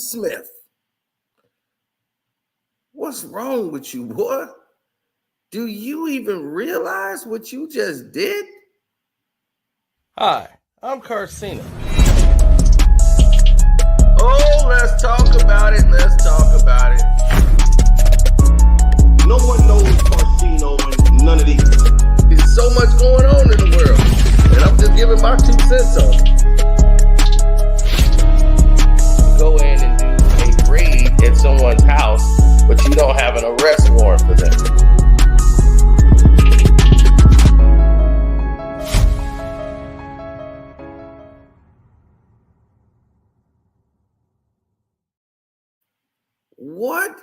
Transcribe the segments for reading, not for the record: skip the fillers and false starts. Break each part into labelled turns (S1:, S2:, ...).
S1: Smith. What's wrong with you, boy? Do you even realize what you just did?
S2: Hi, I'm Carcino.
S1: Oh, let's talk about it. Let's talk about it.
S3: No one knows Carcino and none of these.
S1: There's so much going on in the world, and I'm just giving my 2 cents on it. Go in and do a raid at someone's house, but you don't have an arrest warrant for them. What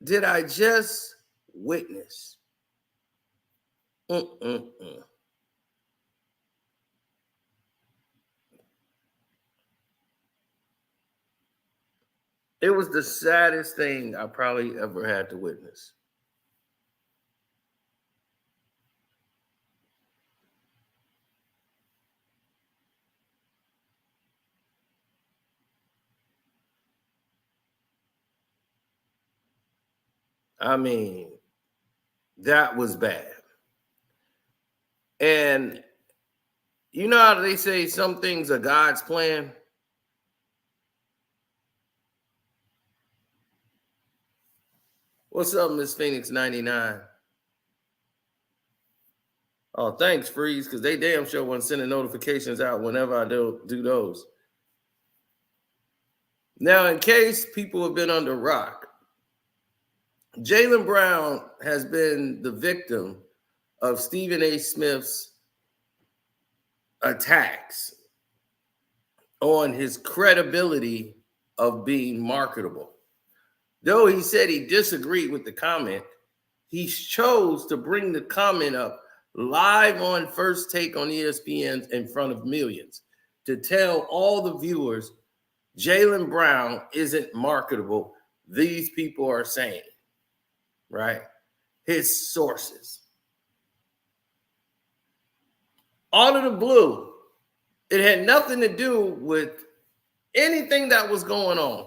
S1: did I just witness? It was the saddest thing I probably ever had to witness. I mean, that was bad. And you know how they say some things are God's plan? What's up, Miss Phoenix 99? Oh, thanks, Freeze, because they damn sure wasn't sending notifications out whenever I do those. Now, in case people have been under rock, Jaylen Brown has been the victim of Stephen A. Smith's attacks on his credibility of being marketable. Though he said he disagreed with the comment, he chose to bring the comment up live on First Take on ESPN in front of millions to tell all the viewers Jaylen Brown isn't marketable. These people are saying, right? His sources. Out of the blue, it had nothing to do with anything that was going on.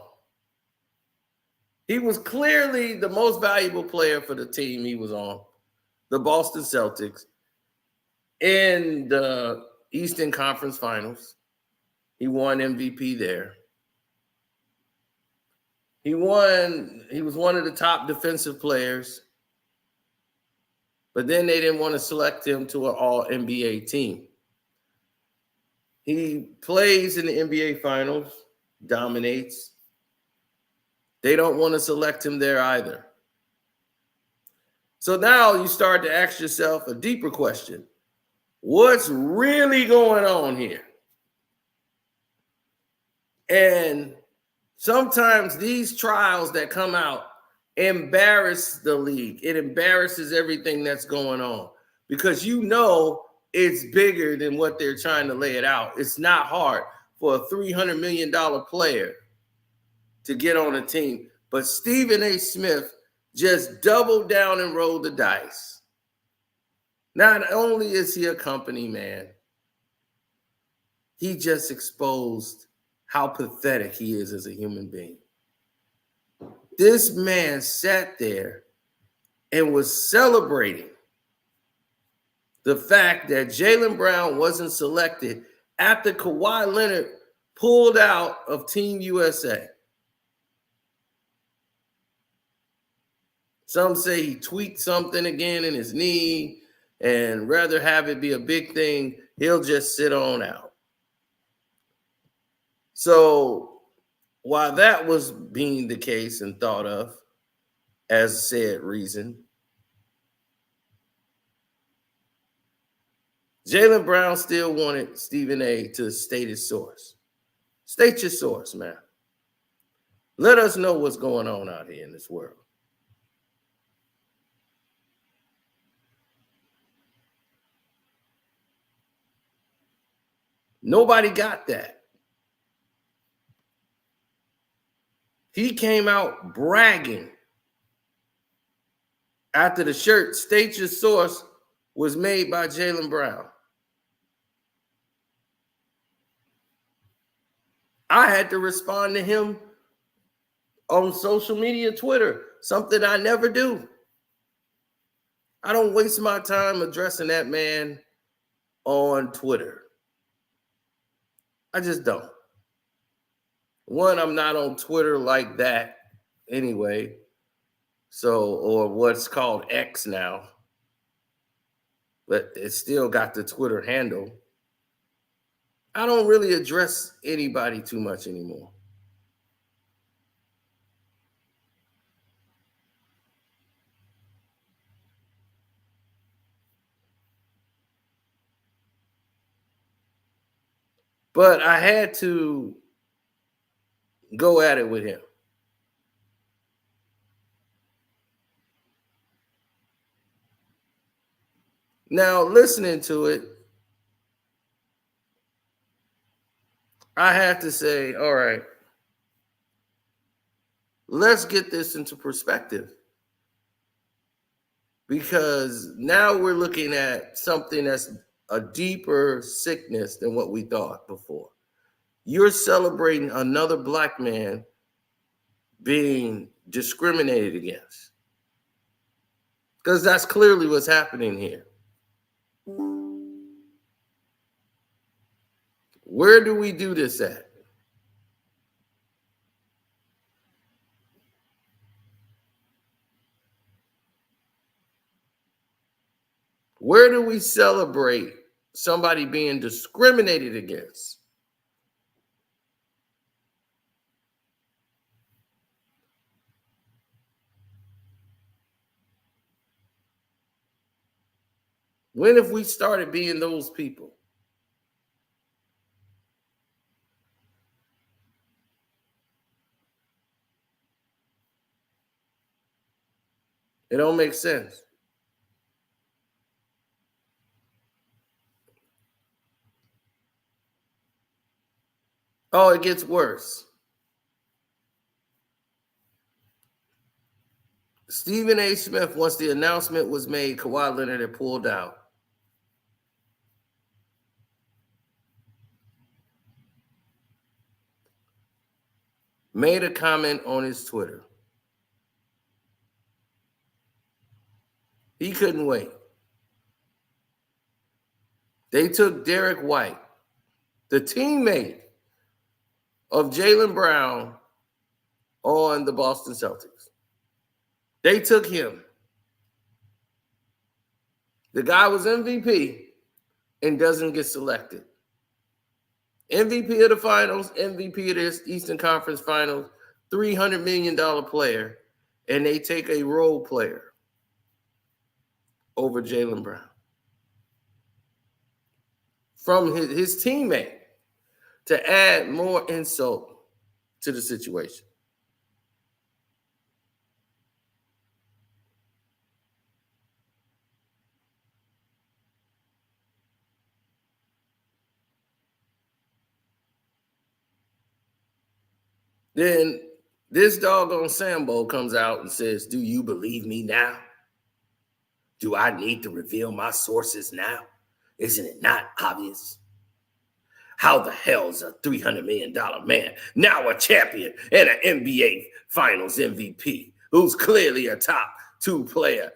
S1: He was clearly the most valuable player for the team he was on, the Boston Celtics, in the Eastern Conference Finals. He won MVP there. He was one of the top defensive players, but then they didn't want to select him to an all-NBA team. He plays in the NBA Finals, dominates. They don't want to select him there either. So now you start to ask yourself a deeper question. What's really going on here? And sometimes these trials that come out embarrass the league. It embarrasses everything that's going on because you know it's bigger than what they're trying to lay it out. It's not hard for a $300 million player to get on a team. But Stephen A. Smith just doubled down and rolled the dice. Not only is he a company man, he just exposed how pathetic he is as a human being. This man sat there and was celebrating the fact that Jaylen Brown wasn't selected after Kawhi Leonard pulled out of Team USA. Some say he tweaked something again in his knee, and rather have it be a big thing, he'll just sit on out. So while that was being the case and thought of as said reason, Jaylen Brown still wanted Stephen A. to state his source. State your source, man. Let us know what's going on out here in this world. Nobody got that. He came out bragging after the shirt, state your source, was made by Jaylen Brown. I had to respond to him on social media, Twitter, something I never do. I don't waste my time addressing that man on Twitter. I just don't. One, I'm not on Twitter like that anyway. So, or what's called X now. But it's still got the Twitter handle. I don't really address anybody too much anymore. But I had to go at it with him. Now, listening to it, I had to say, all right, let's get this into perspective. Because now we're looking at something that's a deeper sickness than what we thought before. You're celebrating another black man being discriminated against. Because that's clearly what's happening here. Where do we do this at? Where do we celebrate somebody being discriminated against? When have we started being those people? It don't make sense. Oh, it gets worse. Stephen A. Smith, once the announcement was made, Kawhi Leonard had pulled out. Made a comment on his Twitter. He couldn't wait. They took Derek White, the teammate of Jaylen Brown on the Boston Celtics. They took him. The guy was MVP and doesn't get selected. MVP of the finals, MVP of the Eastern Conference Finals, $300 million player, and they take a role player over Jaylen Brown from his teammate to add more insult to the situation. Then this doggone Sambo comes out and says, "Do you believe me now? Do I need to reveal my sources now? Isn't it not obvious? How the hell's a $300 million man now a champion and an NBA Finals MVP who's clearly a top 2 player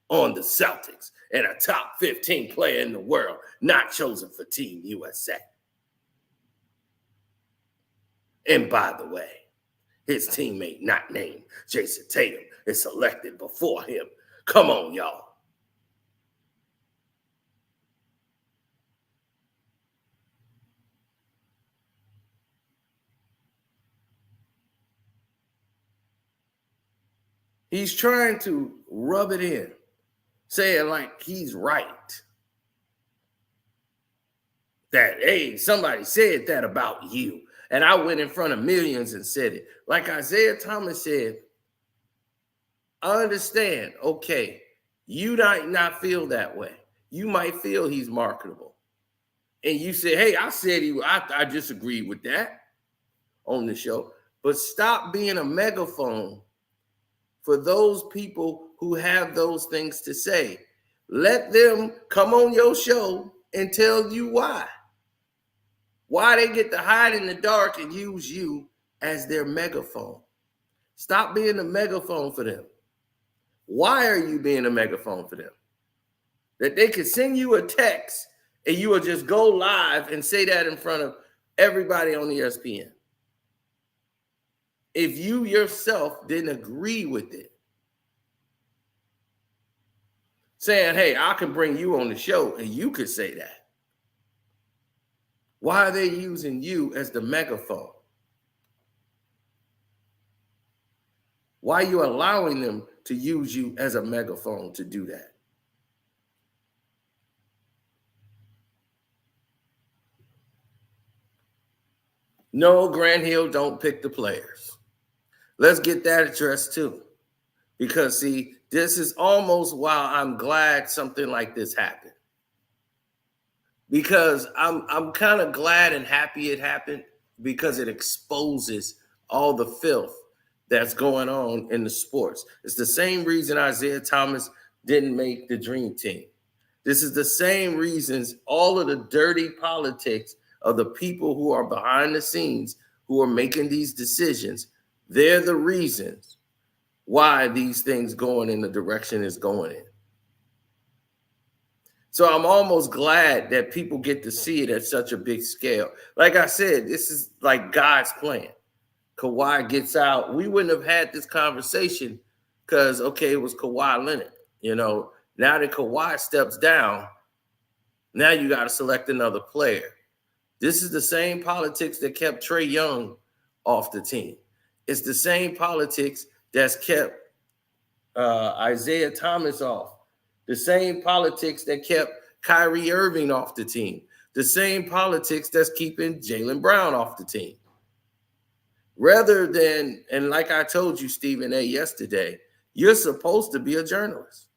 S1: on the Celtics and a top 15 player in the world, not chosen for Team USA? And by the way, his teammate not named Jason Tatum is selected before him. Come on, y'all." He's trying to rub it in, saying like he's right. That, hey, somebody said that about you. And I went in front of millions and said it. Like Isaiah Thomas said, I understand, okay, you might not feel that way. You might feel he's marketable. And you say, hey, I said I disagreed with that on the show. But stop being a megaphone for those people who have those things to say. Let them come on your show and tell you why. Why they get to hide in the dark and use you as their megaphone. Stop being a megaphone for them. Why are you being a megaphone for them? That they could send you a text and you will just go live and say that in front of everybody on ESPN. If you yourself didn't agree with it, saying, hey, I can bring you on the show and you could say that. Why are they using you as the megaphone? Why are you allowing them to use you as a megaphone to do that? No, Grant Hill don't pick the players. Let's get that addressed too. Because, see, this is almost why I'm glad something like this happened. Because I'm kind of glad and happy it happened because it exposes all the filth that's going on in the sports. It's the same reason Isaiah Thomas didn't make the dream team. This is the same reasons all of the dirty politics of the people who are behind the scenes who are making these decisions. They're the reasons why these things going in the direction it's going in. So I'm almost glad that people get to see it at such a big scale. Like I said, this is like God's plan. Kawhi gets out. We wouldn't have had this conversation because, okay, it was Kawhi Leonard. You know, now that Kawhi steps down, now you got to select another player. This is the same politics that kept Trae Young off the team. It's the same politics that's kept Isaiah Thomas off. The same politics that kept Kyrie Irving off the team. The same politics that's keeping Jaylen Brown off the team. Rather than, and like I told you, Stephen A. yesterday, you're supposed to be a journalist.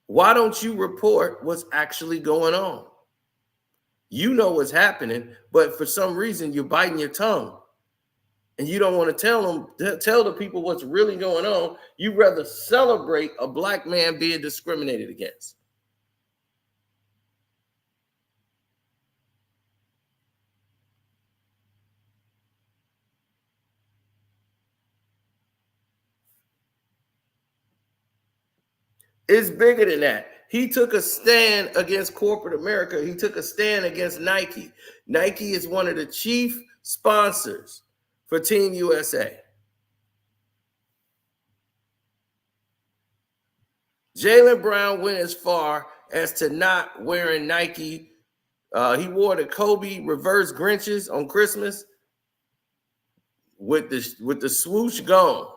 S1: Why don't you report what's actually going on? You know what's happening, but for some reason you're biting your tongue. And you don't want to tell the people what's really going on. You rather celebrate a black man being discriminated against. It's bigger than that. He took a stand against corporate America. He took a stand against Nike. Nike is one of the chief sponsors for Team USA. Jaylen Brown went as far as to not wearing Nike. He wore the Kobe reverse Grinches on Christmas with the swoosh gone.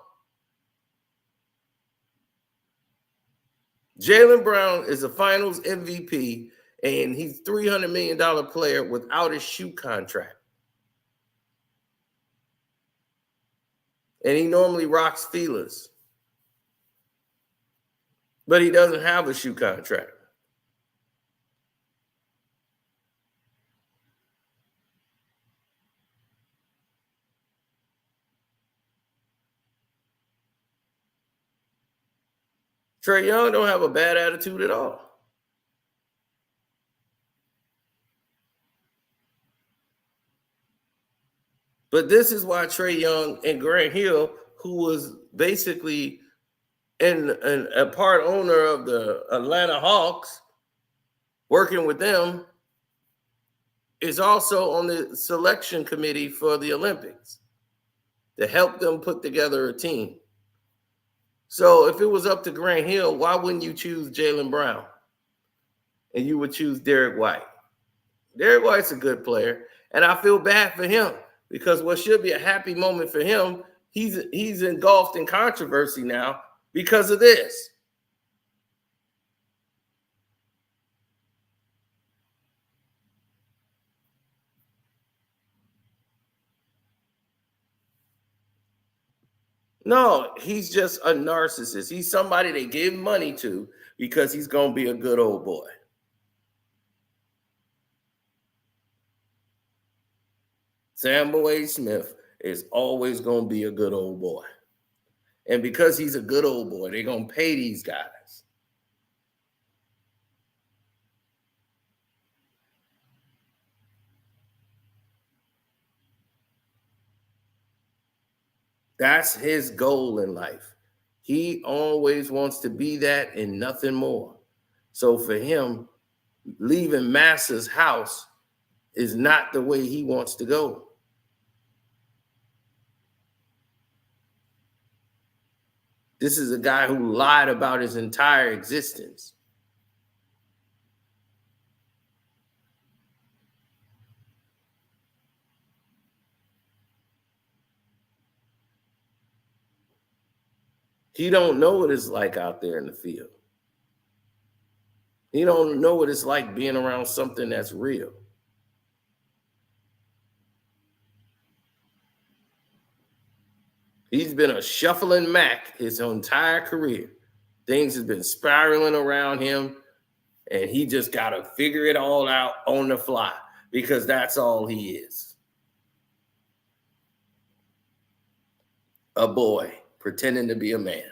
S1: Jaylen Brown is a finals MVP, and he's a $300 million player without a shoe contract. And he normally rocks Fila's. But he doesn't have a shoe contract. Trae Young don't have a bad attitude at all. But this is why Trae Young and Grant Hill, who was basically a part owner of the Atlanta Hawks, working with them, is also on the selection committee for the Olympics to help them put together a team. So if it was up to Grant Hill, why wouldn't you choose Jaylen Brown? And you would choose Derek White. Derek White's a good player, and I feel bad for him because what should be a happy moment for him, he's engulfed in controversy now because of this. No, he's just a narcissist. He's somebody they give money to because he's going to be a good old boy. Samuel A. Smith is always going to be a good old boy. And because he's a good old boy, they're going to pay these guys. That's his goal in life. He always wants to be that and nothing more. So for him, leaving Massa's house is not the way he wants to go. This is a guy who lied about his entire existence. He don't know what it's like out there in the field. He don't know what it's like being around something that's real. He's been a shuffling Mac his entire career. Things have been spiraling around him, and he just got to figure it all out on the fly because that's all he is. A boy pretending to be a man.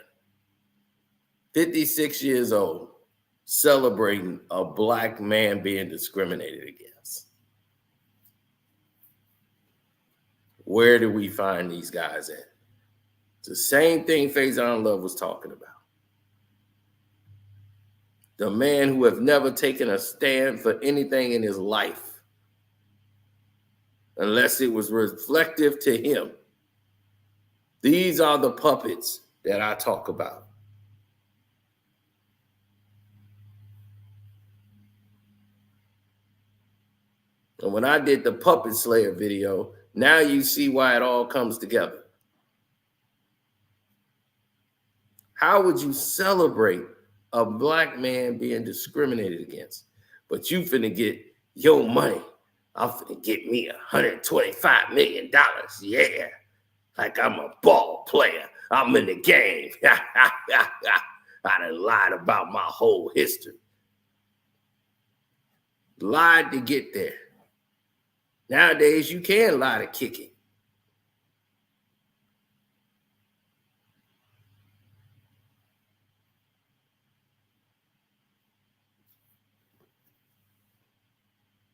S1: 56 years old, celebrating a black man being discriminated against. Where do we find these guys at? It's the same thing Faison Love was talking about. The man who have never taken a stand for anything in his life, unless it was reflective to him. These are the puppets that I talk about. And when I did the Puppet Slayer video, now you see why it all comes together. How would you celebrate a black man being discriminated against? But you finna get your money. I'm finna get me $125 million. Yeah. Like I'm a ball player. I'm in the game. I done lied about my whole history. Lied to get there. Nowadays, you can lie to kick it.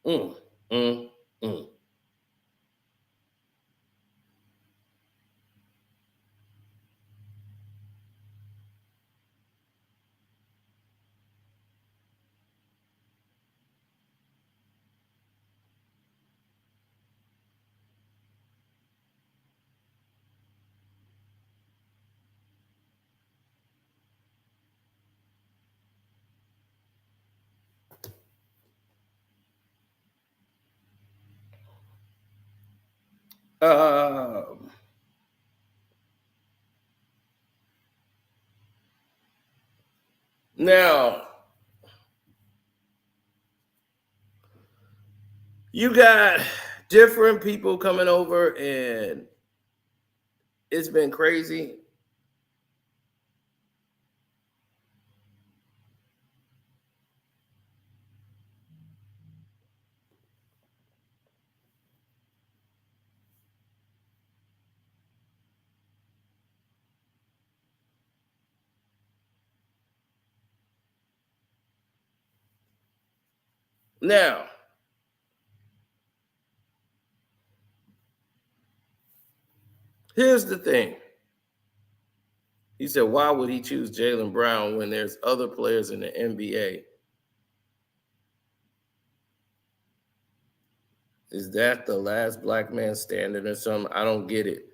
S1: Mm, mm, mm. Now, you got different people coming over, and it's been crazy. Now, here's the thing. He said, why would he choose Jaylen Brown when there's other players in the NBA? Is that the last black man standing or something? I don't get it.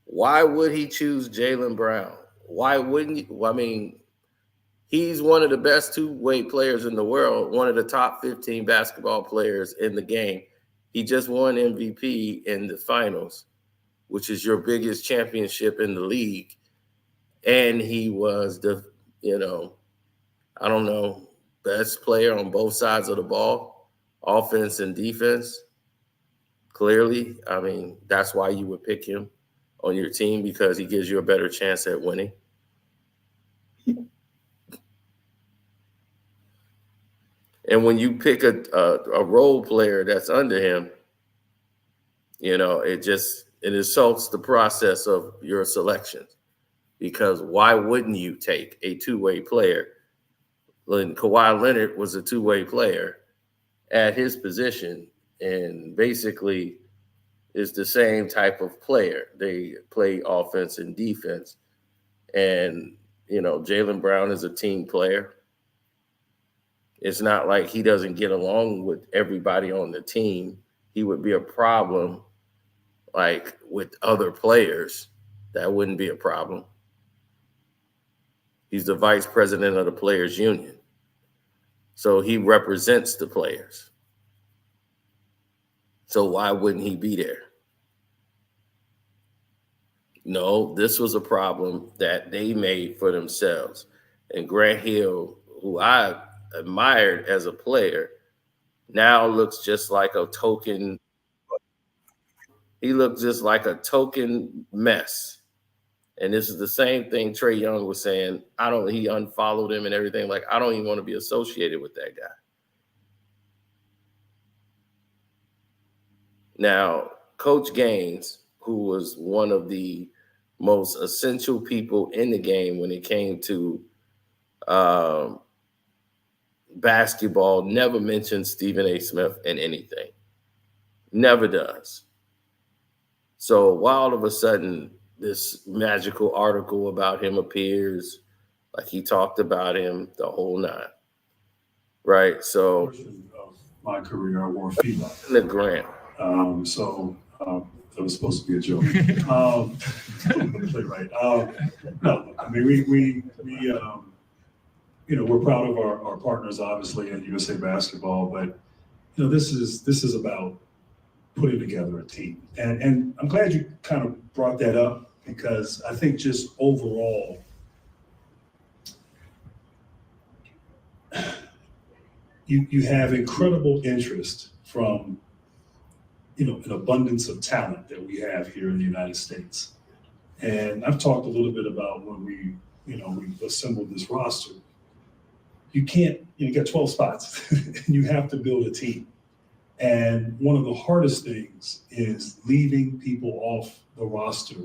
S1: Why would he choose Jaylen Brown? Why wouldn't you? I mean, he's one of the best two-way players in the world, one of the top 15 basketball players in the game. He just won MVP in the finals, which is your biggest championship in the league. And he was the, I don't know, best player on both sides of the ball, offense and defense. Clearly, I mean, that's why you would pick him on your team, because he gives you a better chance at winning. And when you pick a role player that's under him, it insults the process of your selections. Because why wouldn't you take a two-way player? When Kawhi Leonard was a two-way player at his position, and basically is the same type of player. They play offense and defense. And, Jaylen Brown is a team player. It's not like he doesn't get along with everybody on the team. He would be a problem, like with other players. That wouldn't be a problem. He's the vice president of the players union. So he represents the players. So why wouldn't he be there? No, this was a problem that they made for themselves. And Grant Hill, who I admired as a player, now looks just like a token. He looked just like a token mess. And this is the same thing Trae Young was saying. He unfollowed him and everything. Like, I don't even want to be associated with that guy. Now, Coach Gaines, who was one of the most essential people in the game when it came to basketball, never mentioned Stephen A. Smith in anything. Never does. So why all of a sudden this magical article about him appears, like he talked about him the whole nine, right? So
S4: of my career, I wore feet.
S1: The Grant.
S4: That was supposed to be a joke. Right. No, I mean we we're proud of our partners, obviously, in USA Basketball, but this is about putting together a team, and I'm glad you kind of brought that up, because I think just overall, you have incredible interest from an abundance of talent that we have here in the United States. And I've talked a little bit about when we assembled this roster. You got 12 spots and you have to build a team. And one of the hardest things is leaving people off the roster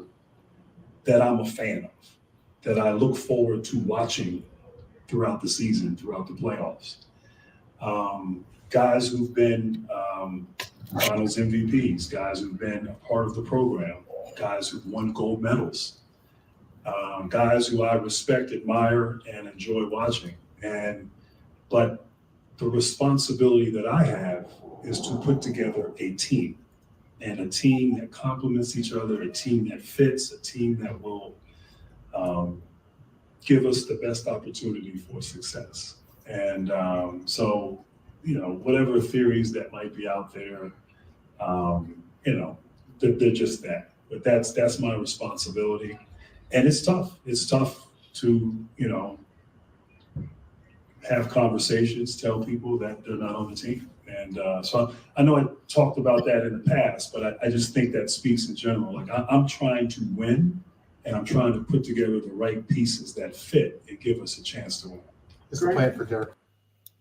S4: that I'm a fan of, that I look forward to watching throughout the season, throughout the playoffs. Guys who've been finals MVPs, guys who've been a part of the program, guys who've won gold medals, guys who I respect, admire, and enjoy watching. But the responsibility that I have is to put together a team, and a team that complements each other, a team that fits, a team that will give us the best opportunity for success. And so, whatever theories that might be out there, they're just that. But that's my responsibility, and it's tough. It's tough to have conversations, tell people that they're not on the team. And so I know I talked about that in the past, but I just think that speaks in general. Like I'm trying to win, and I'm trying to put together the right pieces that fit and give us a chance to win.
S5: It's the plan for Derek.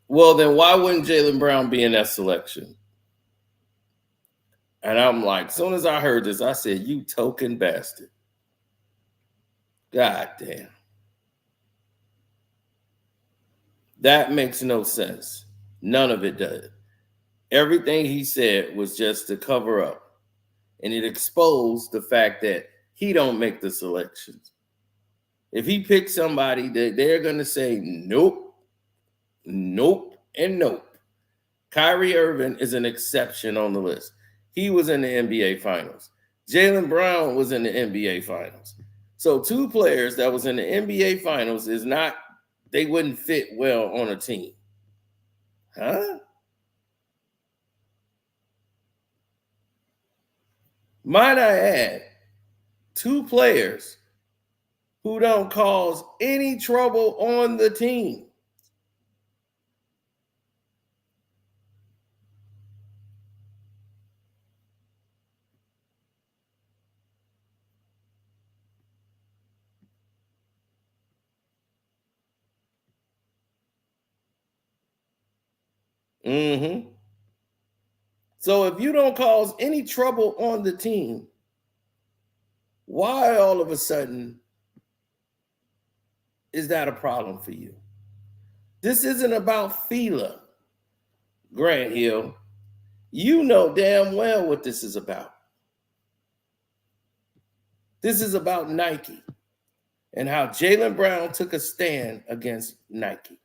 S1: Well, then why wouldn't Jaylen Brown be in that selection? And I'm like, as soon as I heard this, I said, you token bastard. God damn. That makes no sense. None of it does. Everything he said was just to cover up. And it exposed the fact that he don't make the selections. If he picks somebody, they're going to say, nope, nope, and nope. Kyrie Irving is an exception on the list. He was in the NBA Finals. Jaylen Brown was in the NBA Finals. So two players that was in the NBA Finals they wouldn't fit well on a team. Huh? Might I add, two players who don't cause any trouble on the team. Mm-hmm. So if you don't cause any trouble on the team, why all of a sudden is that a problem for you? This isn't about Fila, Grant Hill. You know damn well what this is about. This is about Nike and how Jaylen Brown took a stand against Nike.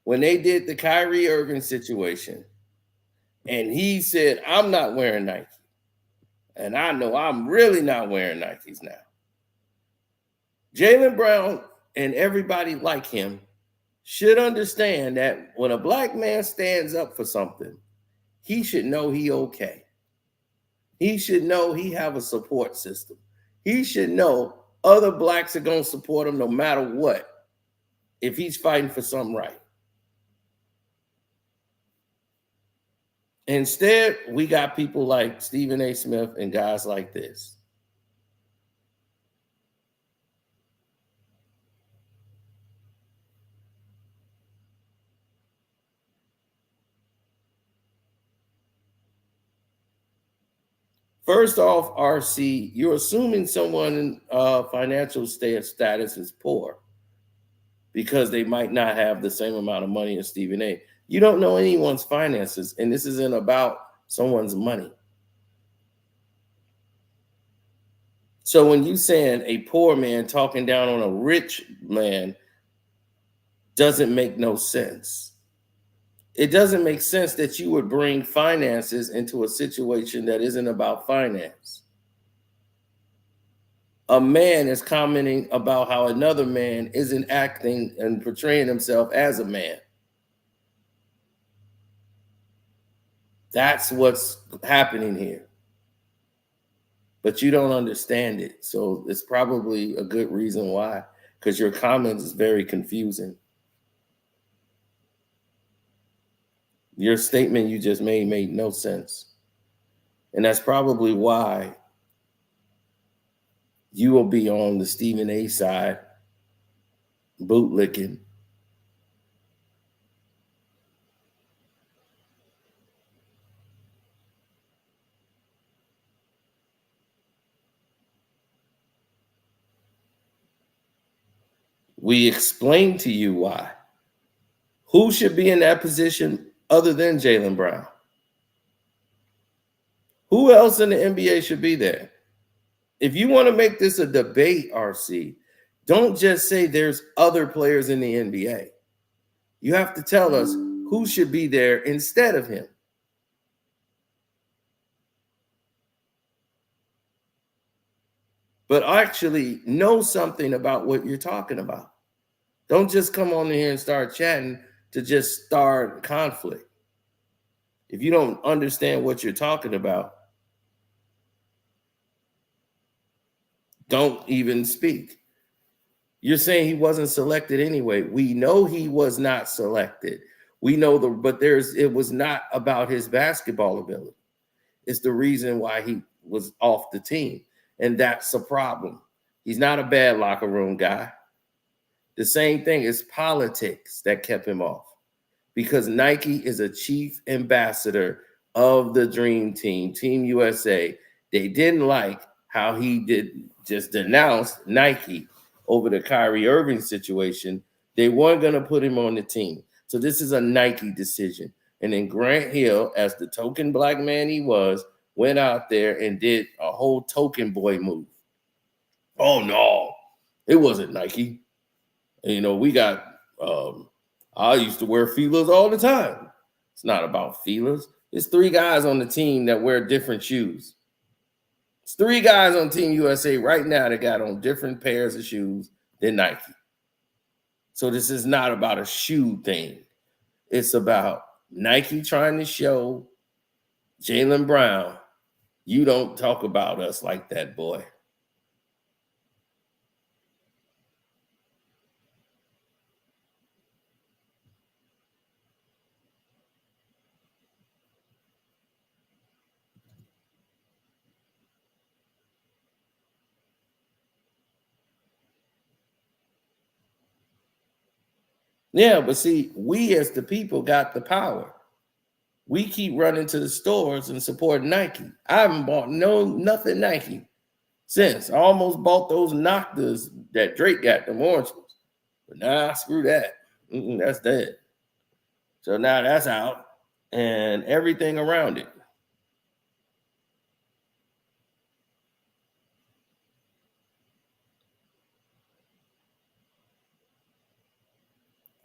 S1: When they did the Kyrie Irving situation, and he said, I'm not wearing Nike. And I know I'm really not wearing Nikes now. Jaylen Brown and everybody like him should understand that when a black man stands up for something, he should know he okay. He should know he have a support system. He should know other blacks are going to support him no matter what if he's fighting for something right. Instead, we got people like Stephen A. Smith and guys like this. First off, RC, you're assuming someone financial status is poor because they might not have the same amount of money as Stephen A. You don't know anyone's finances, and this isn't about someone's money. So when you saying a poor man talking down on a rich man doesn't make no sense. It doesn't make sense that you would bring finances into a situation that isn't about finance. A man is commenting about how another man isn't acting and portraying himself as a man. That's what's happening here. But you don't understand it. So it's probably a good reason why, because your comment is very confusing. Your statement you just made no sense. And that's probably why you will be on the Stephen A side, bootlicking. We explained to you why. Who should be in that position other than Jaylen Brown? Who else in the NBA should be there? If you want to make this a debate, RC, don't just say there's other players in the NBA. You have to tell us who should be there instead of him. But actually know something about what you're talking about. Don't just come on here and start chatting to just start conflict. If you don't understand what you're talking about, don't even speak. You're saying he wasn't selected anyway. We know he was not selected. We know it was not about his basketball ability. It's the reason why he was off the team. And that's a problem. He's not a bad locker room guy. The same thing is politics that kept him off, because Nike is a chief ambassador of the Dream Team, Team USA. They didn't like how he did just denounce Nike over the Kyrie Irving situation. They weren't going to put him on the team. So this is a Nike decision. And then Grant Hill, as the token black man he was, went out there and did a whole token boy move. Oh, no, it wasn't Nike. And, we got, I used to wear feelers all the time. It's not about feelers. It's 3 guys on the team that wear different shoes. It's 3 guys on Team USA right now that got on different pairs of shoes than Nike. So this is not about a shoe thing. It's about Nike trying to show Jaylen Brown, you don't talk about us like that, boy. Yeah, but see, we as the people got the power. We keep running to the stores and support Nike. I haven't bought nothing Nike since. I almost bought those Noctas that Drake got, them orange ones. But nah, screw that. That's dead. So now that's out and everything around it.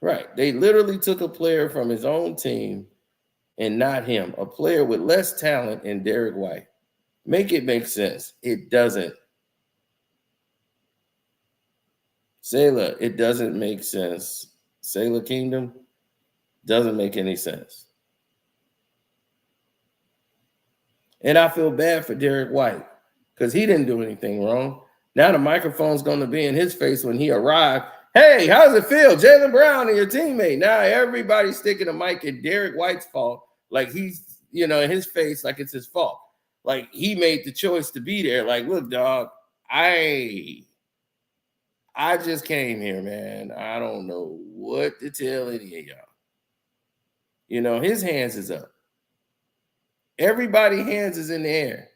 S1: Right. They literally took a player from his own team and not him, a player with less talent than Derek White. Make it make sense. It doesn't. Sailor, it doesn't make sense. Sailor Kingdom doesn't make any sense. And I feel bad for Derek White because he didn't do anything wrong. Now the microphone's going to be in his face when he arrived. Hey, how does it feel? Jaylen Brown and your teammate. Now everybody's sticking a mic at Derek White's fault, like he's, in his face, like it's his fault. Like he made the choice to be there. Like, look, dog, I just came here, man. I don't know what to tell any of y'all. His hands is up. Everybody's hands is in the air.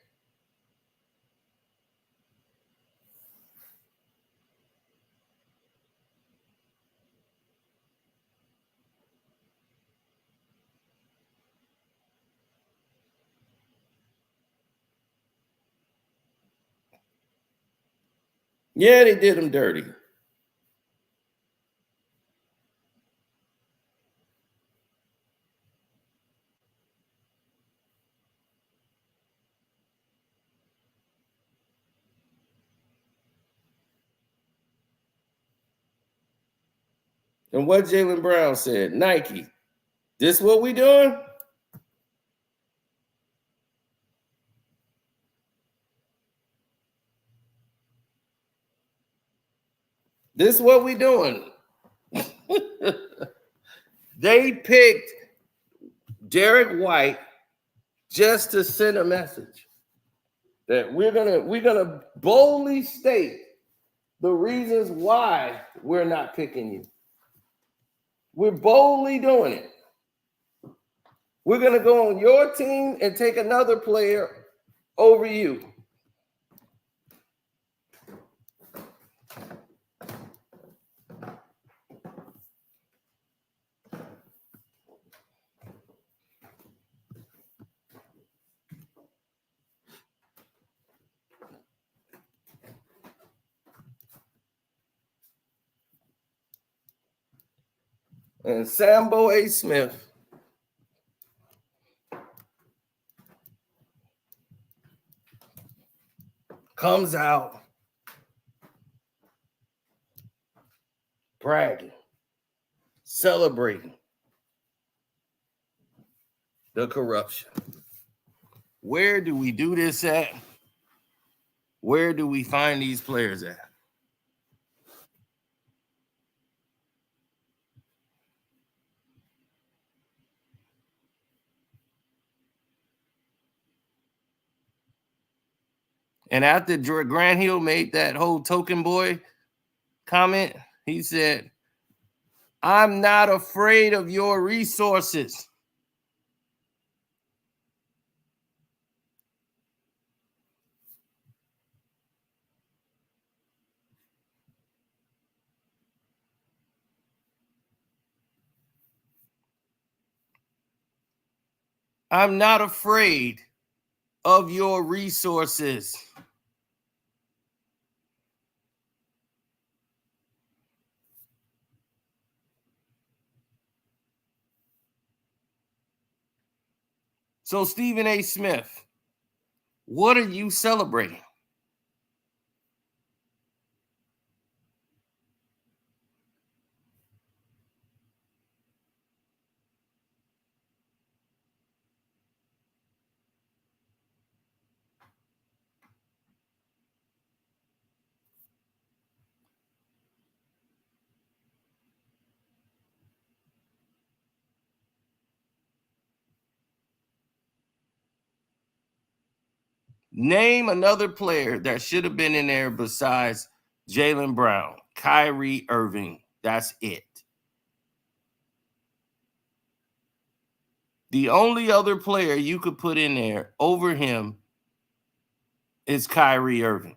S1: Yeah, they did him dirty. And what Jaylen Brown said, Nike, this what we doing? This what we doing? They picked Derek White just to send a message that we're gonna boldly state the reasons why we're not picking you. We're boldly doing it. We're gonna go on your team and take another player over you. And Sambo A. Smith comes out bragging, celebrating the corruption. Where do we do this at? Where do we find these players at? And after Grant Hill made that whole token boy comment, he said, I'm not afraid of your resources. I'm not afraid of your resources. So, Stephen A. Smith, what are you celebrating? Name another player that should have been in there besides Jaylen Brown, Kyrie Irving. That's it. The only other player you could put in there over him is Kyrie Irving.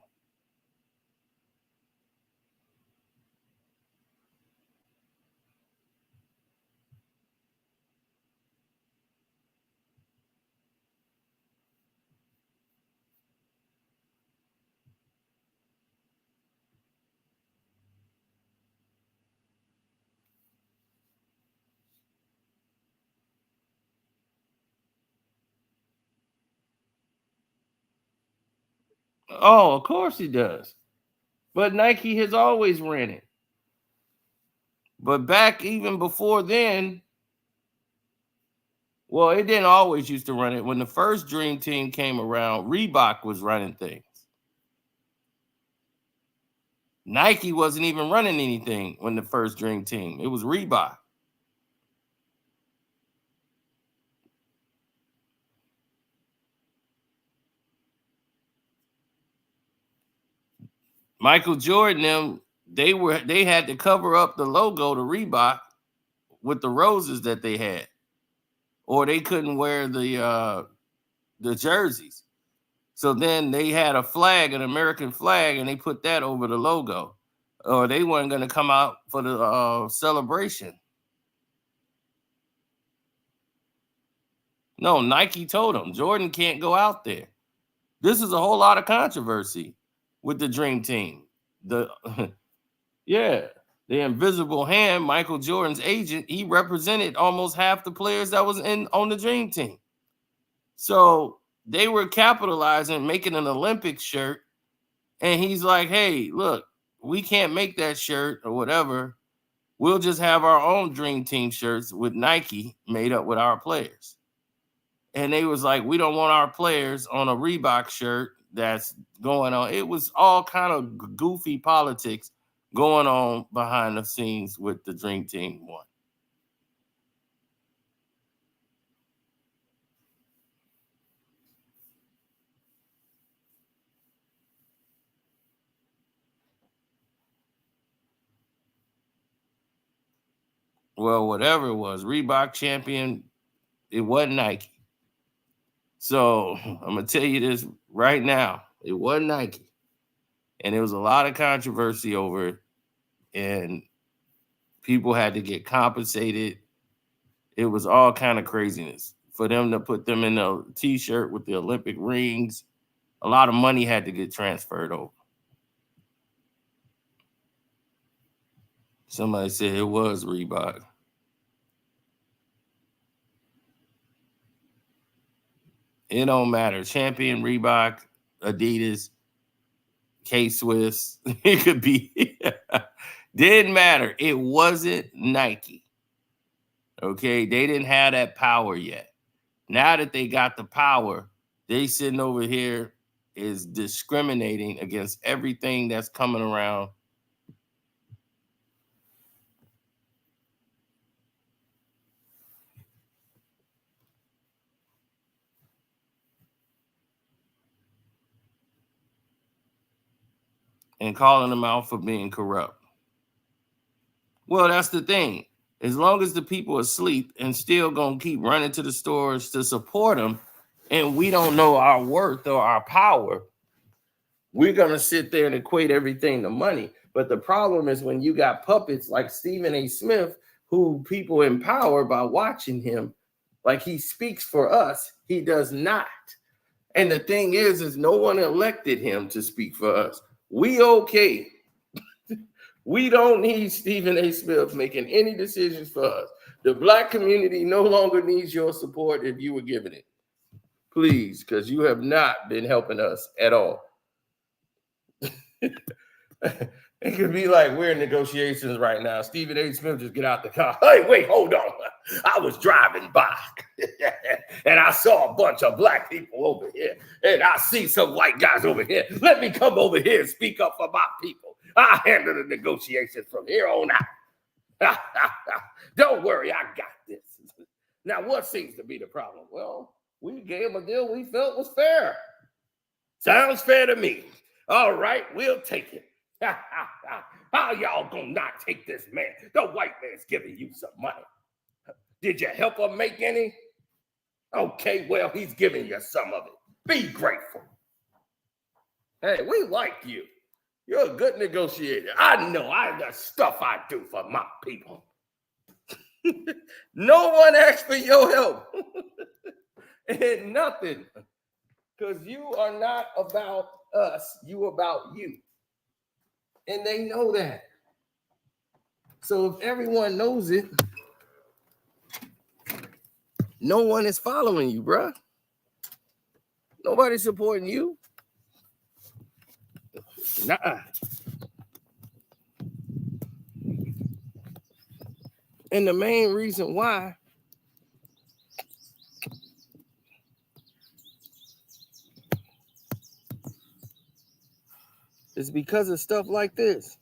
S1: Oh, of course he does. But Nike has always ran it. But back even before then, well, it didn't always used to run it. When the first Dream Team came around, Reebok was running things. Nike wasn't even running anything when the first Dream Team. It was Reebok. Michael Jordan, they had to cover up the logo to Reebok with the roses that they had, or they couldn't wear the jerseys. So then they had a flag, an American flag, and they put that over the logo, or they weren't going to come out for the celebration. No, Nike told them Jordan can't go out there. This is a whole lot of controversy with the Dream Team. Yeah, the invisible hand, Michael Jordan's agent, he represented almost half the players that was on the Dream Team. So they were capitalizing, making an Olympic shirt, and he's like, hey, look, we can't make that shirt or whatever. We'll just have our own Dream Team shirts with Nike made up with our players. And they was like, we don't want our players on a Reebok shirt that's going on. It was all kind of goofy politics going on behind the scenes with the Dream Team one. Well, whatever it was, Reebok champion, it wasn't Nike. So I'm going to tell you this right now. It wasn't Nike. And there was a lot of controversy over it. And people had to get compensated. It was all kind of craziness. For them to put them in a T-shirt with the Olympic rings, a lot of money had to get transferred over. Somebody said it was Reebok. It don't matter. Champion, Reebok, Adidas, K-Swiss. It could be. Didn't matter. It wasn't Nike. Okay? They didn't have that power yet. Now that they got the power, they sitting over here is discriminating against everything that's coming around. And calling them out for being corrupt. Well, that's the thing. As long as the people are asleep and still gonna keep running to the stores to support them, and we don't know our worth or our power, we're gonna sit there and equate everything to money. But the problem is when you got puppets like Stephen A. Smith, who people empower by watching him, like he speaks for us, he does not. And the thing is no one elected him to speak for us. We okay. We don't need Stephen A. Smith making any decisions for us. The Black community no longer needs your support if you were giving it. Please, because you have not been helping us at all. It could be like we're in negotiations right now. Stephen A. Smith just get out the car. Hey, wait, hold on. I was driving by and I saw a bunch of Black people over here and I see some white guys over here. Let me come over here and speak up for my people. I'll handle the negotiations from here on out. Don't worry, I got this. Now, what seems to be the problem? Well, we gave him a deal we felt was fair. Sounds fair to me. All right, we'll take it. How y'all gonna not take this man? The white man's giving you some money. Did you help him make any? Okay, well, he's giving you some of it. Be grateful. Hey, we like you. You're a good negotiator. I know the stuff I do for my people. No one asked for your help. And nothing. Because you are not about us. You about you. And they know that. So if everyone knows it, no one is following you, bruh. Nobody's supporting you. Nah. And the main reason why is because of stuff like this.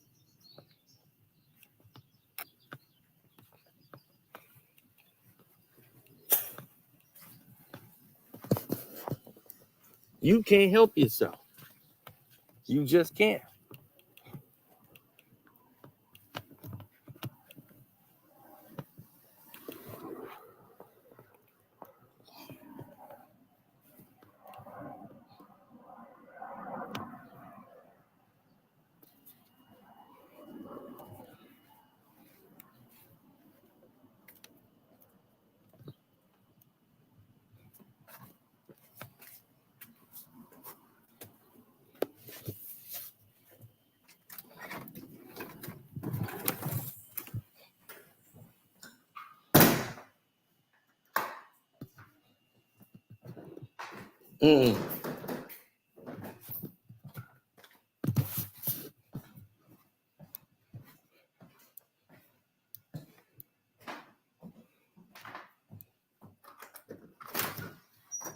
S1: You can't help yourself. You just can't. Mm.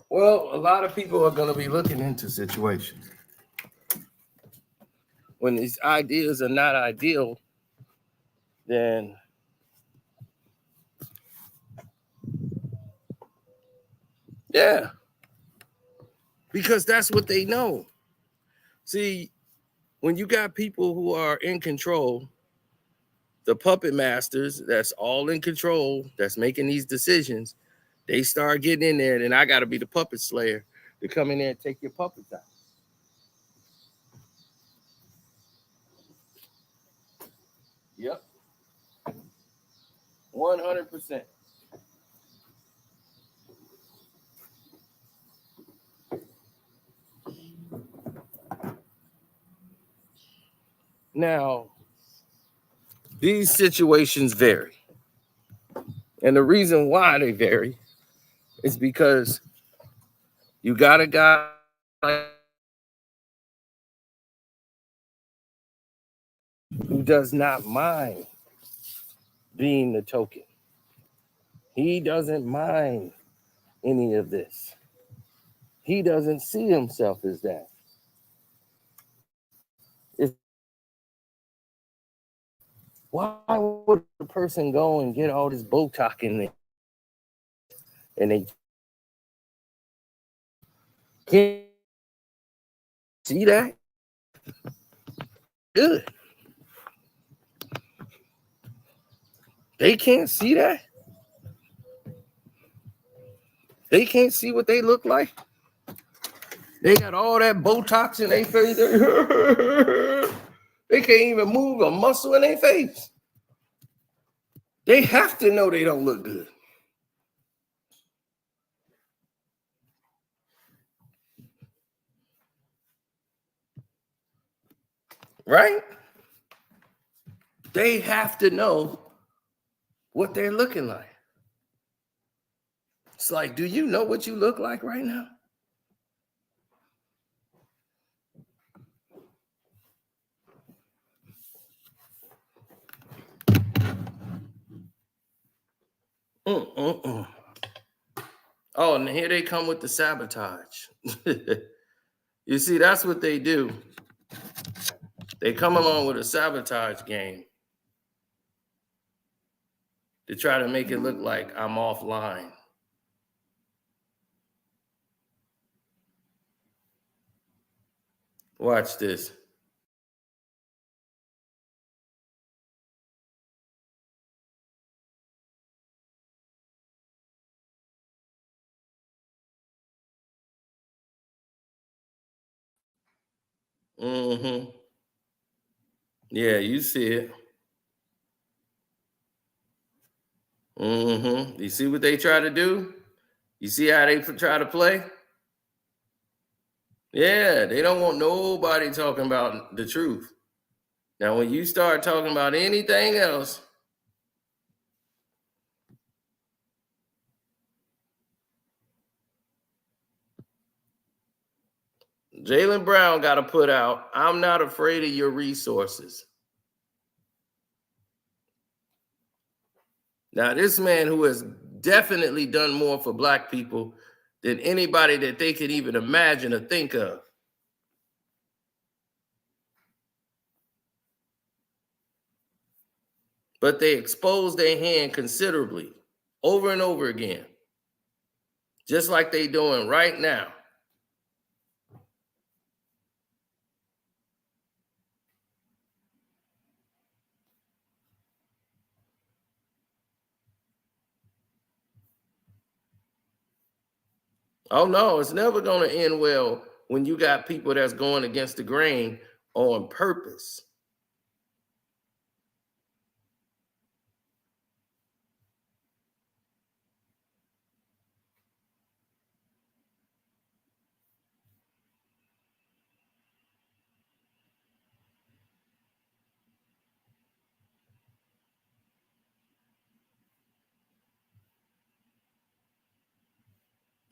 S1: Well, a lot of people are going to be looking into situations when these ideas are not ideal. Then yeah, because that's what they know. See, when you got people who are in control, the puppet masters that's all in control, that's making these decisions, they start getting in there, and I got to be the puppet slayer to come in there and take your puppets out. Yep. 100%. Now, these situations vary. And the reason why they vary is because you got a guy who does not mind being the token. He doesn't mind any of this. He doesn't see himself as that. If, why would a person go and get all this Botox in there and they can't see that? Good. They can't see that. They can't see what they look like. They got all that Botox in their face. They can't even move a muscle in their face. They have to know they don't look good. Right? They have to know what they're looking like. It's like, do you know what you look like right now? Mm-mm-mm. Oh, and here they come with the sabotage. You see, that's what they do. They come along with a sabotage game to try to make it look like I'm offline. Watch this. Mm-hmm. Yeah, you see it. Mm-hmm. You see what they try to do? You see how they try to play? Yeah, they don't want nobody talking about the truth. Now, when you start talking about anything else, Jaylen Brown got to put out, I'm not afraid of your resources. Now, this man who has definitely done more for black people than anybody that they could even imagine or think of. But they expose their hand considerably over and over again, just like they're doing right now. Oh no, it's never going to end well when you got people that's going against the grain on purpose.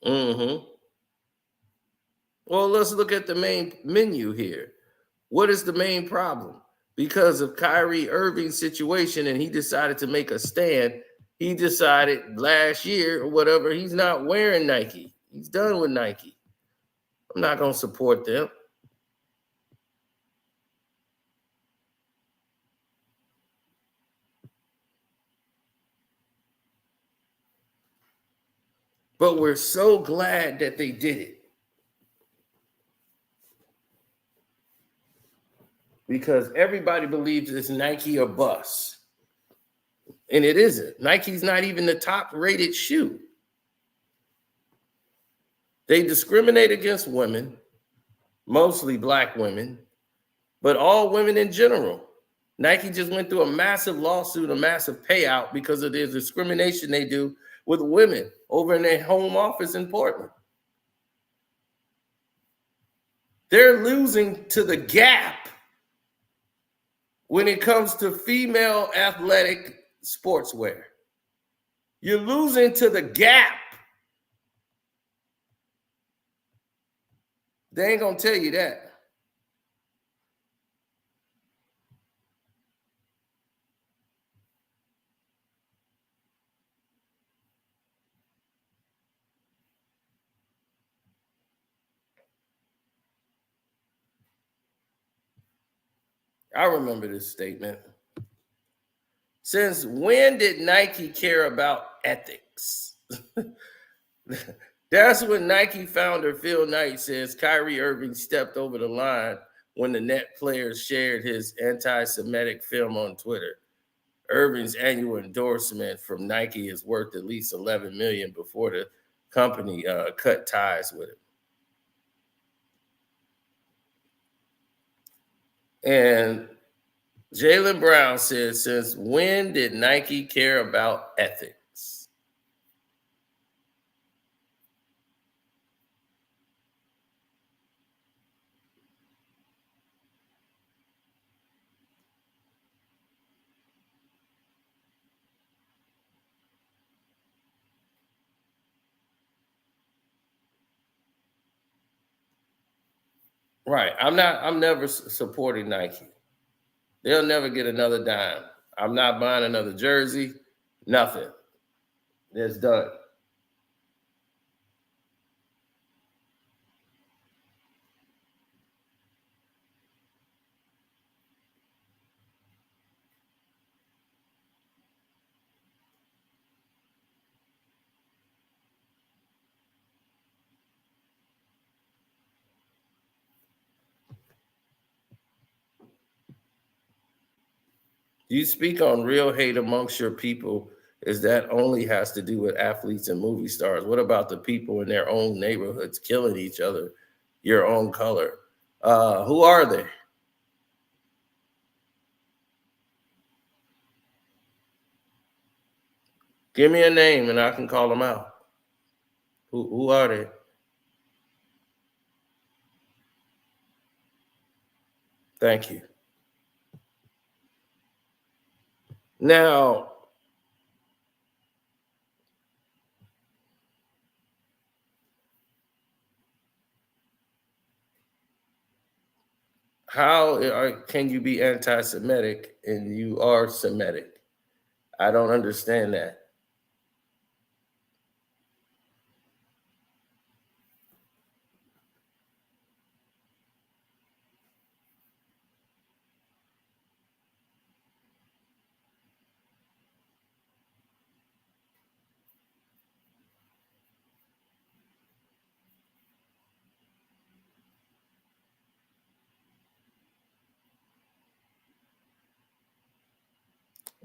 S1: Mm-hmm. Well, let's look at the main menu here. What is the main problem? Because of Kyrie Irving's situation, and he decided to make a stand. He decided last year or whatever, he's not wearing Nike. He's done with Nike. I'm not going to support them. But we're so glad that they did it. Because everybody believes it's Nike or bust. And it isn't. Nike's not even the top rated shoe. They discriminate against women, mostly black women, but all women in general. Nike just went through a massive lawsuit, a massive payout because of the discrimination they do with women over in their home office in Portland. They're losing to the Gap when it comes to female athletic sportswear. You're losing to the Gap. They ain't gonna tell you that. I remember this statement. Since when did Nike care about ethics? That's when Nike founder Phil Knight says Kyrie Irving stepped over the line when the net players shared his anti-Semitic film on Twitter. Irving's annual endorsement from Nike is worth at least $11 million before the company cut ties with it. And Jaylen Brown says, since when did Nike care about ethics? Right. I'm never supporting Nike. They'll never get another dime. I'm not buying another jersey, nothing. It's done. You speak on real hate amongst your people, is that only has to do with athletes and movie stars. What about the people in their own neighborhoods killing each other, your own color? Who are they? Give me a name and I can call them out. Who are they? Thank you. Now, can you be anti-Semitic and you are Semitic? I don't understand that.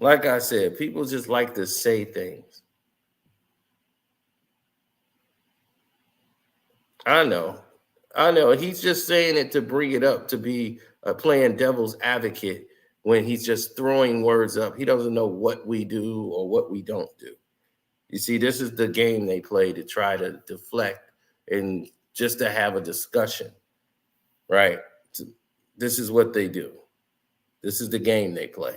S1: Like I said, people just like to say things. I know. He's just saying it to bring it up, to be playing devil's advocate when he's just throwing words up. He doesn't know what we do or what we don't do. You see, this is the game they play to try to deflect and just to have a discussion, right? This is what they do. This is the game they play.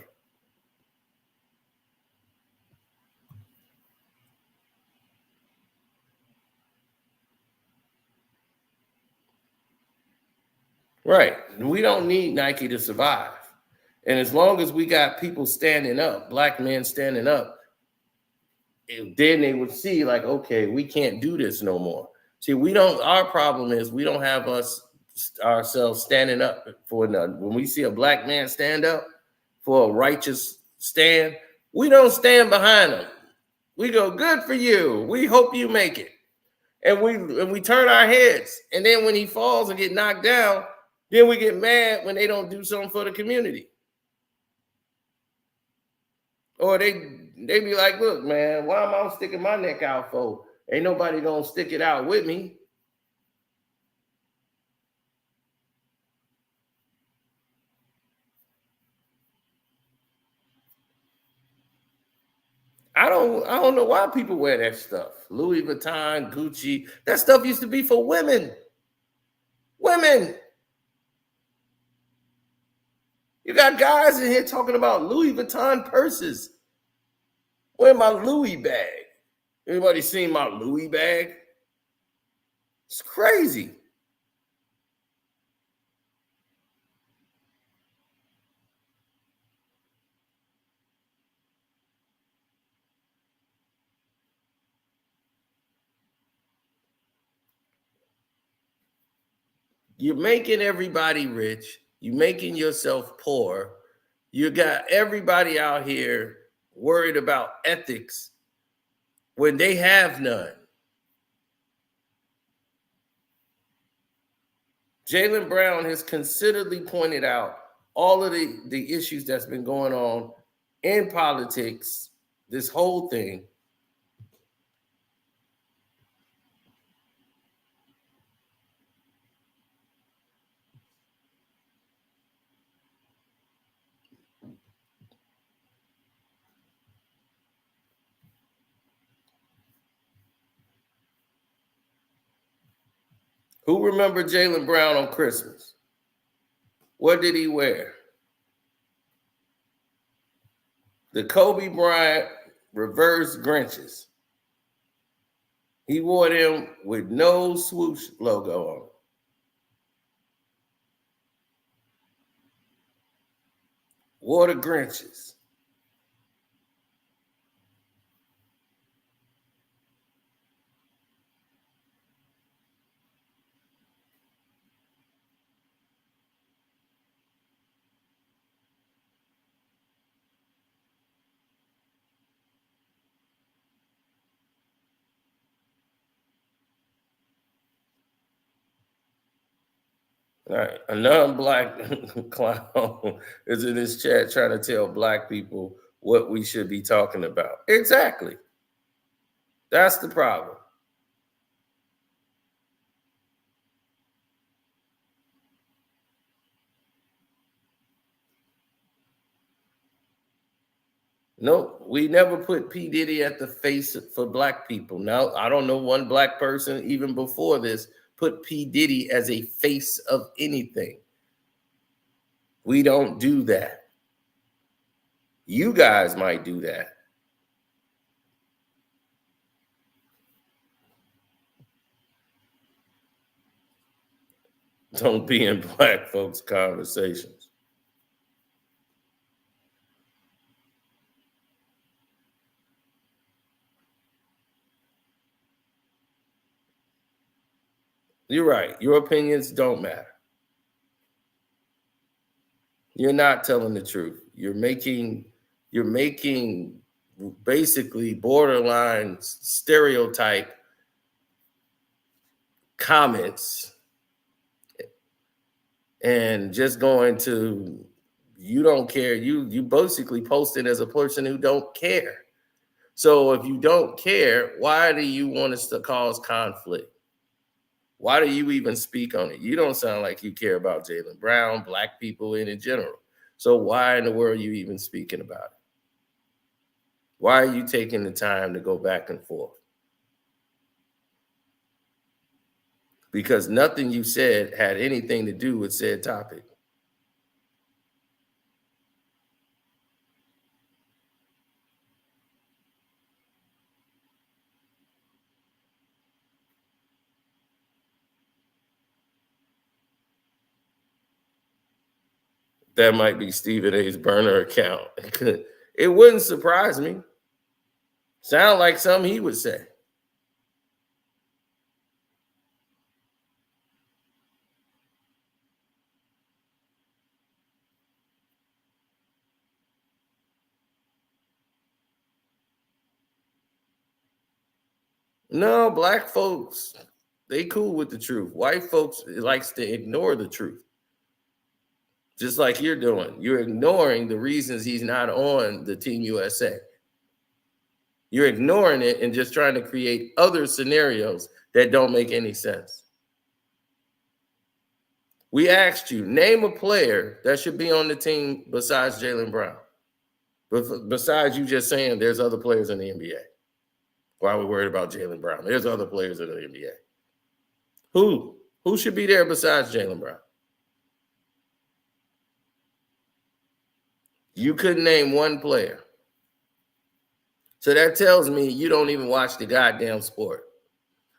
S1: Right. We don't need Nike to survive. And as long as we got people standing up, black men standing up, then they would see like, okay, we can't do this no more. See, our problem is we don't have ourselves standing up for nothing. When we see a black man stand up for a righteous stand, we don't stand behind him. We go, good for you. We hope you make it. And we turn our heads. And then when he falls and get knocked down, then we get mad when they don't do something for the community. Or they be like, look, man, why am I sticking my neck out for? Ain't nobody gonna stick it out with me. I don't know why people wear that stuff. Louis Vuitton, Gucci, that stuff used to be for women. Women. You got guys in here talking about Louis Vuitton purses. Where's my Louis bag? Anybody seen my Louis bag? It's crazy. You're making everybody rich. You're making yourself poor. You got everybody out here worried about ethics when they have none. Jaylen Brown has considerably pointed out all of the issues that's been going on in politics, this whole thing. Who remember Jaylen Brown on Christmas? What did he wear? The Kobe Bryant reverse Grinches. He wore them with no swoosh logo on. Wore the Grinches. All right, a non-black clown is in this chat trying to tell black people what we should be talking about. Exactly. That's the problem. No, we never put P. Diddy at the face for black people. Now, I don't know one black person, even before this, put P. Diddy as a face of anything. We don't do that. You guys might do that. don't be in black folks' conversations. You're right. Your opinions don't matter. You're not telling the truth. You're making basically borderline stereotype comments and just going to, you don't care. You basically posted as a person who don't care. So if you don't care, why do you want us to cause conflict? Why do you even speak on it? You don't sound like you care about Jaylen Brown, black people in general. So why in the world are you even speaking about it? Why are you taking the time to go back and forth? Because nothing you said had anything to do with said topic. That might be Stephen A's burner account. It wouldn't surprise me. Sound like something he would say. No, black folks, they cool with the truth. White folks likes to ignore the truth. Just like you're doing. You're ignoring the reasons he's not on the Team USA. You're ignoring it and just trying to create other scenarios that don't make any sense. We asked you, name a player that should be on the team besides Jaylen Brown. Besides you just saying there's other players in the NBA. Why are we worried about Jaylen Brown? There's other players in the NBA. Who? Who should be there besides Jaylen Brown? You couldn't name one player. So that tells me you don't even watch the goddamn sport.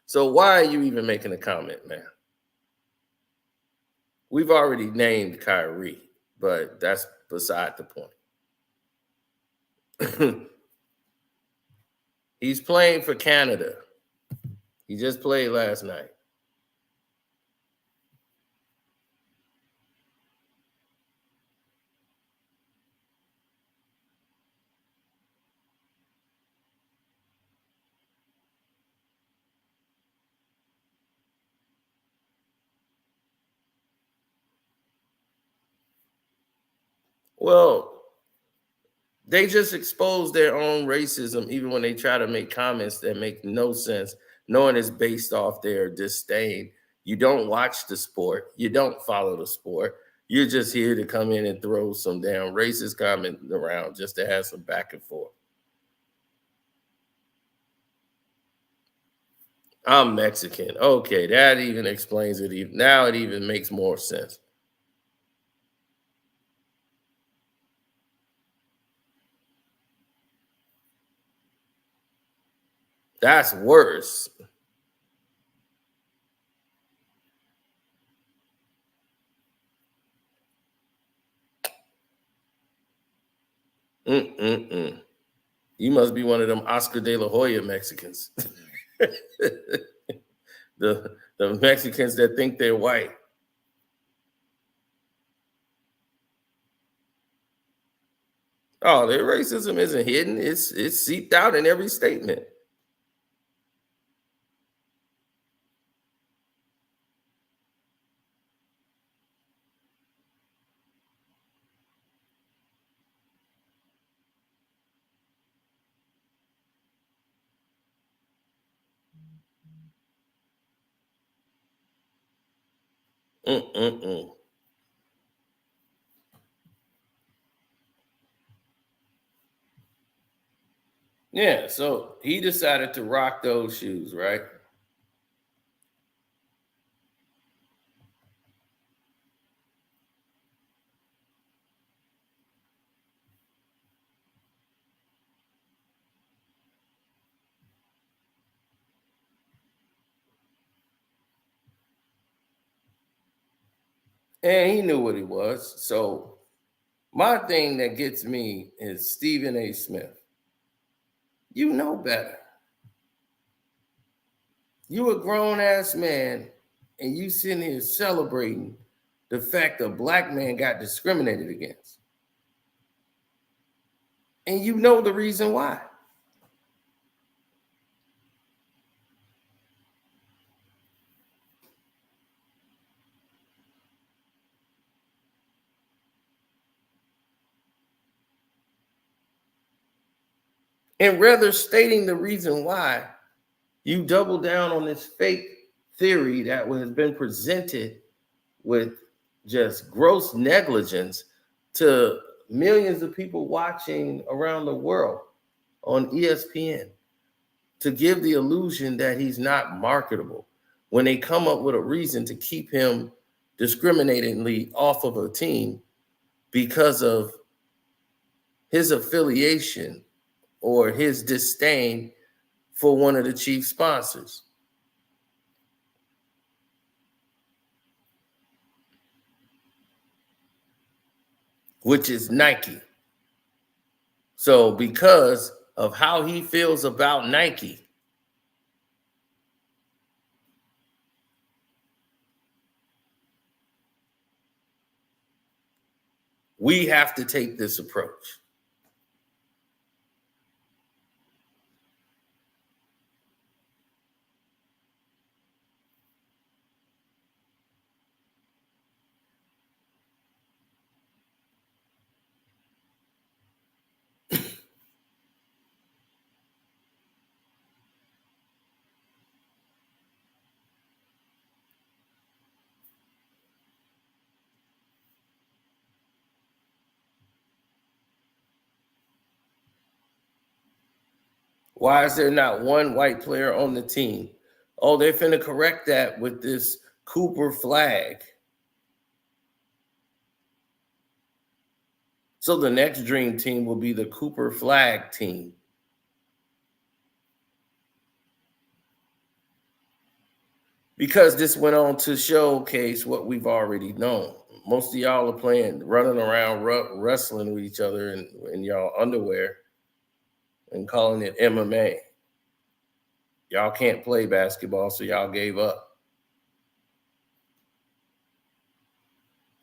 S1: So why are you even making a comment, man? We've already named Kyrie, but that's beside the point. He's playing for Canada. He just played last night. Well, they just expose their own racism even when they try to make comments that make no sense, knowing it's based off their disdain. You don't watch the sport. You don't follow the sport. You're just here to come in and throw some damn racist comment around just to have some back and forth. I'm Mexican. Okay, that even explains it. Now it even makes more sense. That's worse. You must be one of them Oscar de la Hoya Mexicans. the Mexicans that think they're white. Oh, their racism isn't hidden. It's seeped out in every statement. Yeah, so he decided to rock those shoes, right? And he knew what he was. So my thing that gets me is Stephen A. Smith. You know better. You a grown-ass man, and you sitting here celebrating the fact a black man got discriminated against. And you know the reason why. And rather stating the reason why, you double down on this fake theory that has been presented with just gross negligence to millions of people watching around the world on ESPN to give the illusion that he's not marketable when they come up with a reason to keep him discriminatingly off of a team because of his affiliation or his disdain for one of the chief sponsors. Which is Nike. So because of how he feels about Nike, we have to take this approach. Why is there not one white player on the team? Oh, they're finna correct that with this Cooper flag. So the next dream team will be the Cooper flag team. Because this went on to showcase what we've already known. Most of y'all are running around wrestling with each other in y'all underwear and calling it MMA. Y'all can't play basketball, so y'all gave up.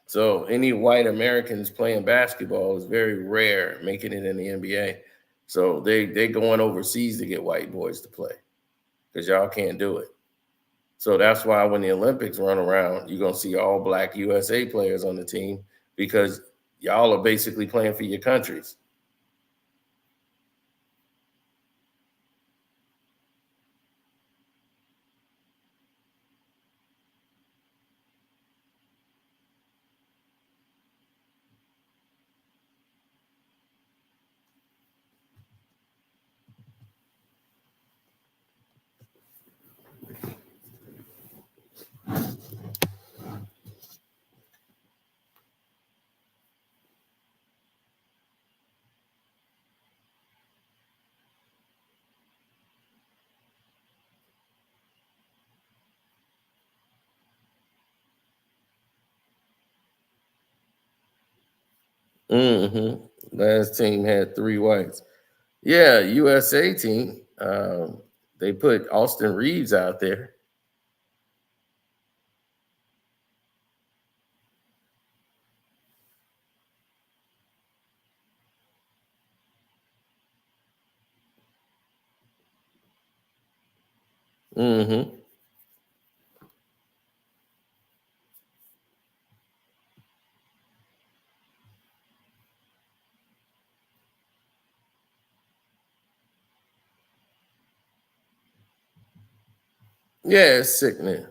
S1: So any white Americans playing basketball is very rare, making it in the NBA. So they going overseas to get white boys to play because y'all can't do it. So that's why when the Olympics run around, you're going to see all black USA players on the team because y'all are basically playing for your countries. Last team had 3 whites. Yeah, USA team. They put Austin Reeves out there. Yeah, it's sickening.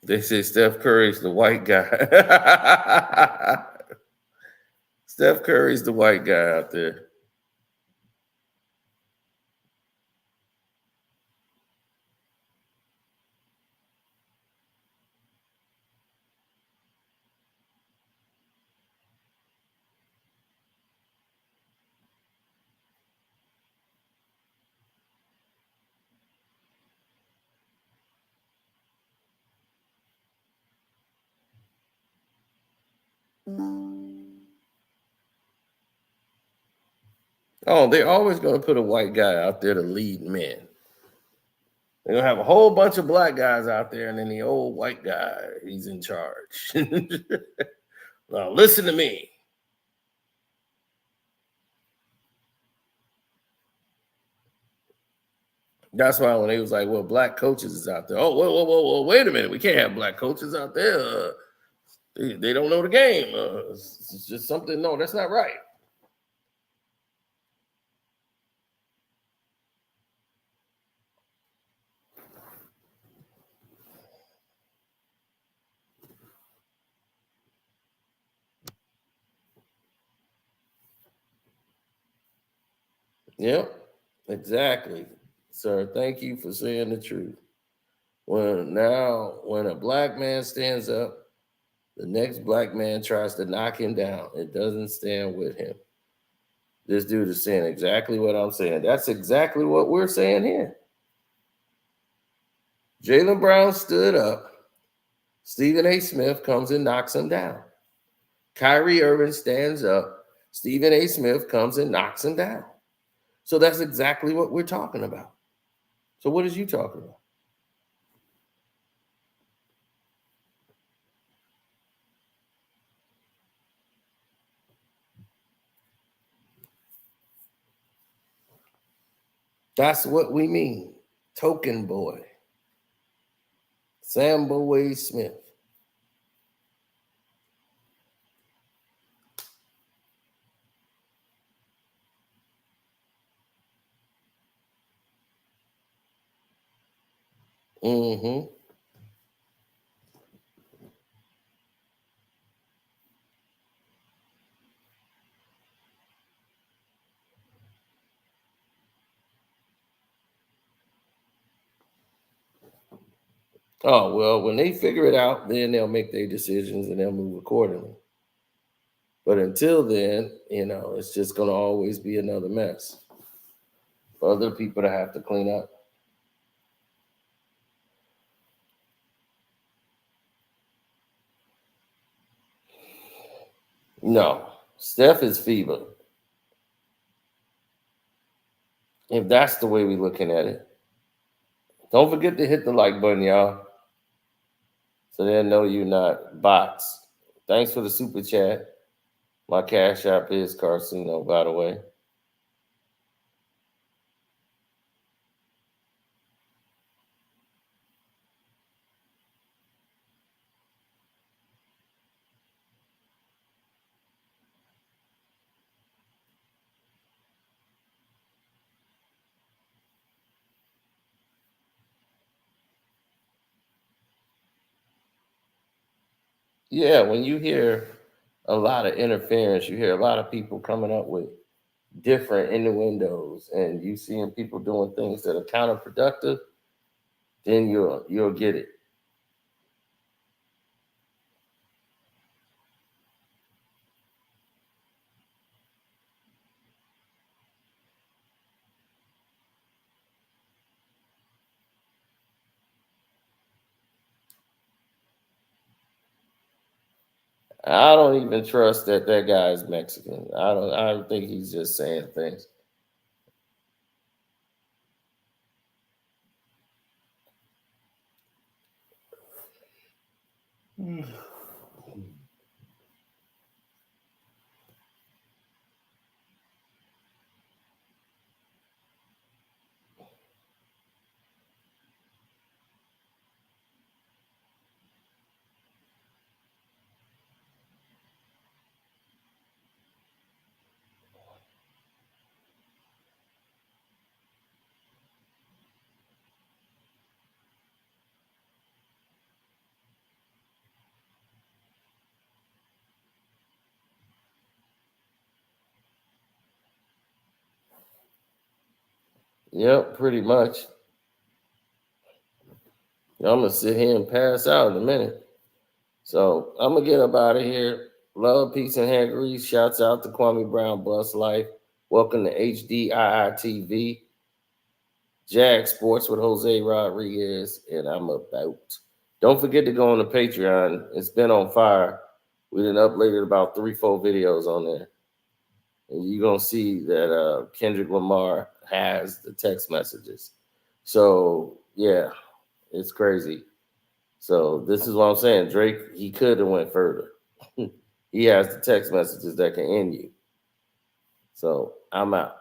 S1: They say Steph Curry's the white guy. Steph Curry's the white guy out there. Oh, they're always going to put a white guy out there to lead men. They're going to have a whole bunch of black guys out there, and then the old white guy, he's in charge. Now, listen to me. That's why when they was like, well, black coaches is out there. Oh, whoa, wait a minute. We can't have black coaches out there. They don't know the game. It's just something. No, that's not right. Yep, exactly. Sir, thank you for saying the truth. When a black man stands up, the next black man tries to knock him down. It doesn't stand with him. This dude is saying exactly what I'm saying. That's exactly what we're saying here. Jaylen Brown stood up. Stephen A. Smith comes and knocks him down. Kyrie Irving stands up. Stephen A. Smith comes and knocks him down. So that's exactly what we're talking about. So what is you talking about? That's what we mean. Token boy. Sambo Wade Smith. Mm-hmm. Oh, well, when they figure it out, then they'll make their decisions and they'll move accordingly. But until then, it's just going to always be another mess for other people to have to clean up. No, Steph is feeble. If that's the way we're looking at it. Don't forget to hit the like button, y'all, so they'll know you're not bots. Thanks for the super chat. My cash app is Carcino, by the way. Yeah, when you hear a lot of interference, you hear a lot of people coming up with different innuendos, and you seeing people doing things that are counterproductive, then you'll get it. I don't even trust that guy is Mexican. I don't think he's just saying things. Yep, pretty much. I'm gonna sit here and pass out in a minute. So I'm gonna get up out of here. Love, peace, and hair grease. Shouts out to Kwame Brown Bus Life. Welcome to HDII TV. Jag Sports with Jose Rodriguez, and I'm about. Don't forget to go on the Patreon. It's been on fire. We done uploaded about 3-4 videos on there. and you're gonna see that Kendrick Lamar has the text messages. So yeah, it's crazy. So this is what I'm saying. Drake, he could have went further. He has the text messages that can end you. So I'm out.